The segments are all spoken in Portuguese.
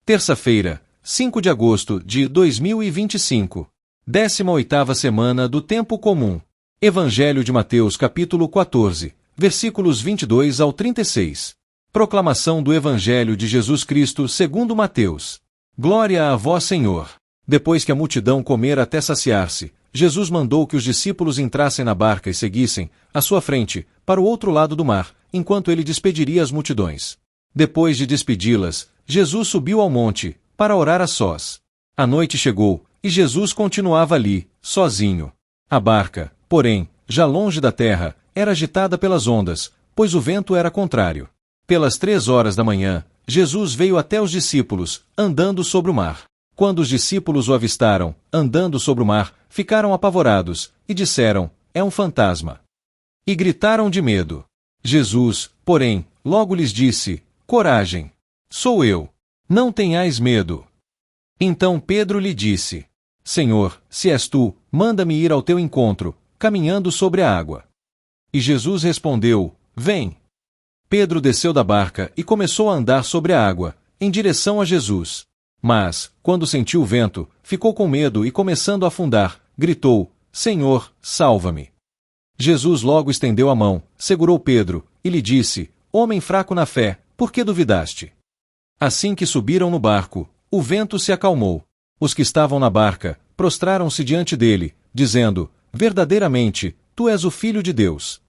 Terça-feira, 5 de agosto de 2025. 18ª semana do Tempo Comum. Evangelho de Mateus capítulo 14, versículos 22 ao 36. Proclamação do Evangelho de Jesus Cristo segundo Mateus. Glória a vós, Senhor. Depois que a multidão comera até saciar-se, Jesus mandou que os discípulos entrassem na barca e seguissem, à sua frente, para o outro lado do mar, enquanto ele despediria as multidões. Depois de despedi-las, Jesus subiu ao monte, para orar a sós. A noite chegou, e Jesus continuava ali, sozinho. A barca, porém, já longe da terra, era agitada pelas ondas, pois o vento era contrário. Pelas 3 horas da manhã, Jesus veio até os discípulos, andando sobre o mar. Quando os discípulos o avistaram, andando sobre o mar, ficaram apavorados, e disseram, é um fantasma. E gritaram de medo. Jesus, porém, logo lhes disse, coragem! Sou eu. Não tenhais medo. Então Pedro lhe disse, Senhor, se és tu, manda-me ir ao teu encontro, caminhando sobre a água. E Jesus respondeu, vem. Pedro desceu da barca e começou a andar sobre a água, em direção a Jesus. Mas, quando sentiu o vento, ficou com medo e começando a afundar, gritou, Senhor, salva-me. Jesus logo estendeu a mão, segurou Pedro, e lhe disse, homem fraco na fé, por que duvidaste? Assim que subiram no barco, o vento se acalmou. Os que estavam na barca, prostraram-se diante dele, dizendo, verdadeiramente, tu és o Filho de Deus.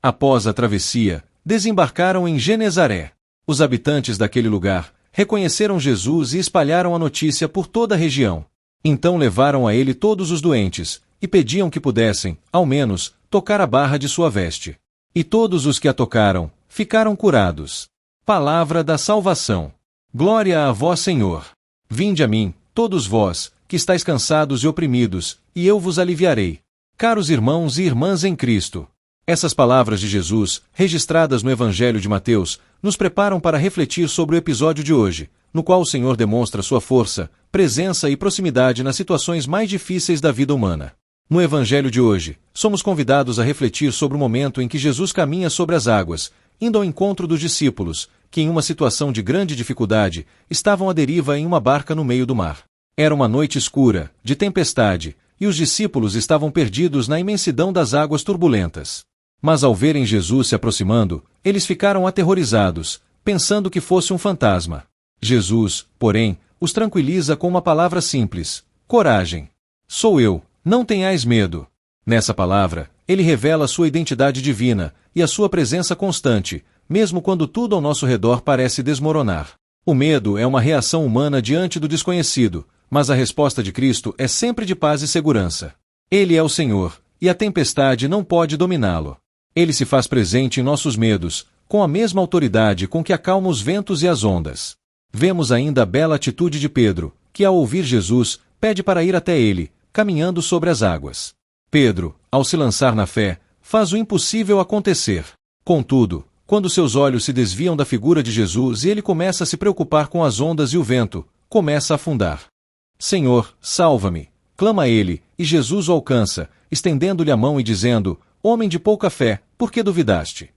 Após a travessia, desembarcaram em Genezaré. Os habitantes daquele lugar reconheceram Jesus e espalharam a notícia por toda a região. Então levaram a ele todos os doentes, e pediam que pudessem, ao menos, tocar a barra de sua veste. E todos os que a tocaram, ficaram curados. Palavra da salvação. Glória a vós, Senhor. Vinde a mim, todos vós, que estáis cansados e oprimidos, e eu vos aliviarei. Caros irmãos e irmãs em Cristo, essas palavras de Jesus, registradas no Evangelho de Mateus, nos preparam para refletir sobre o episódio de hoje, no qual o Senhor demonstra sua força, presença e proximidade nas situações mais difíceis da vida humana. No Evangelho de hoje, somos convidados a refletir sobre o momento em que Jesus caminha sobre as águas, indo ao encontro dos discípulos, que em uma situação de grande dificuldade, estavam à deriva em uma barca no meio do mar. Era uma noite escura, de tempestade, e os discípulos estavam perdidos na imensidão das águas turbulentas. Mas ao verem Jesus se aproximando, eles ficaram aterrorizados, pensando que fosse um fantasma. Jesus, porém, os tranquiliza com uma palavra simples, coragem. Sou eu, não tenhais medo. Nessa palavra, ele revela sua identidade divina e a sua presença constante, mesmo quando tudo ao nosso redor parece desmoronar. O medo é uma reação humana diante do desconhecido, mas a resposta de Cristo é sempre de paz e segurança. Ele é o Senhor, e a tempestade não pode dominá-lo. Ele se faz presente em nossos medos, com a mesma autoridade com que acalma os ventos e as ondas. Vemos ainda a bela atitude de Pedro, que ao ouvir Jesus, pede para ir até ele, caminhando sobre as águas. Pedro, ao se lançar na fé, faz o impossível acontecer. Contudo, quando seus olhos se desviam da figura de Jesus e ele começa a se preocupar com as ondas e o vento, começa a afundar. Senhor, salva-me! Clama ele, e Jesus o alcança, estendendo-lhe a mão e dizendo, homem de pouca fé, por que duvidaste?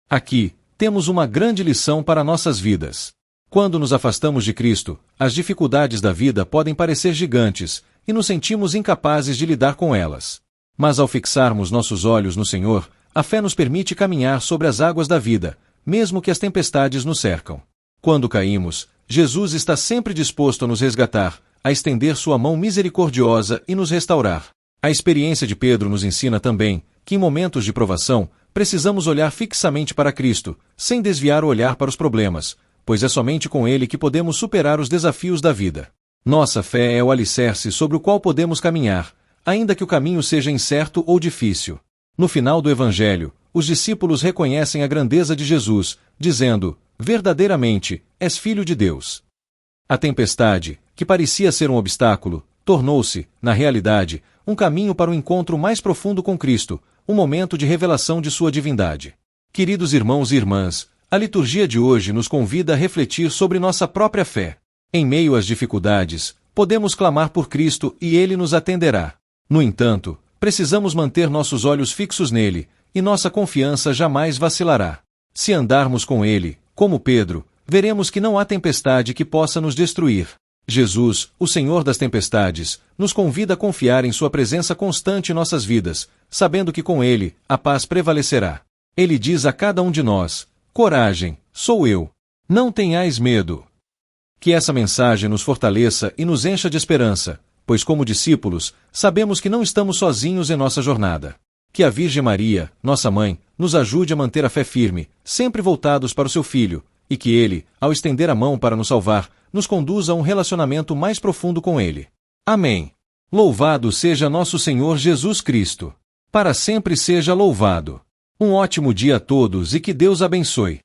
Aqui, temos uma grande lição para nossas vidas. Quando nos afastamos de Cristo, as dificuldades da vida podem parecer gigantes, e nos sentimos incapazes de lidar com elas. Mas ao fixarmos nossos olhos no Senhor, a fé nos permite caminhar sobre as águas da vida, mesmo que as tempestades nos cercam. Quando caímos, Jesus está sempre disposto a nos resgatar, a estender sua mão misericordiosa e nos restaurar. A experiência de Pedro nos ensina também que em momentos de provação, precisamos olhar fixamente para Cristo, sem desviar o olhar para os problemas, pois é somente com Ele que podemos superar os desafios da vida. Nossa fé é o alicerce sobre o qual podemos caminhar, ainda que o caminho seja incerto ou difícil. No final do Evangelho, os discípulos reconhecem a grandeza de Jesus, dizendo, verdadeiramente, és Filho de Deus. A tempestade, que parecia ser um obstáculo, tornou-se, na realidade, um caminho para o encontro mais profundo com Cristo, um momento de revelação de sua divindade. Queridos irmãos e irmãs, a liturgia de hoje nos convida a refletir sobre nossa própria fé. Em meio às dificuldades, podemos clamar por Cristo e Ele nos atenderá. No entanto, precisamos manter nossos olhos fixos nele, e nossa confiança jamais vacilará. Se andarmos com Ele, como Pedro, veremos que não há tempestade que possa nos destruir. Jesus, o Senhor das tempestades, nos convida a confiar em sua presença constante em nossas vidas, sabendo que com Ele, a paz prevalecerá. Ele diz a cada um de nós: coragem, sou eu. Não tenhais medo. Que essa mensagem nos fortaleça e nos encha de esperança, pois como discípulos, sabemos que não estamos sozinhos em nossa jornada. Que a Virgem Maria, nossa mãe, nos ajude a manter a fé firme, sempre voltados para o seu Filho, e que Ele, ao estender a mão para nos salvar, nos conduza a um relacionamento mais profundo com Ele. Amém. Louvado seja nosso Senhor Jesus Cristo. Para sempre seja louvado. Um ótimo dia a todos e que Deus abençoe.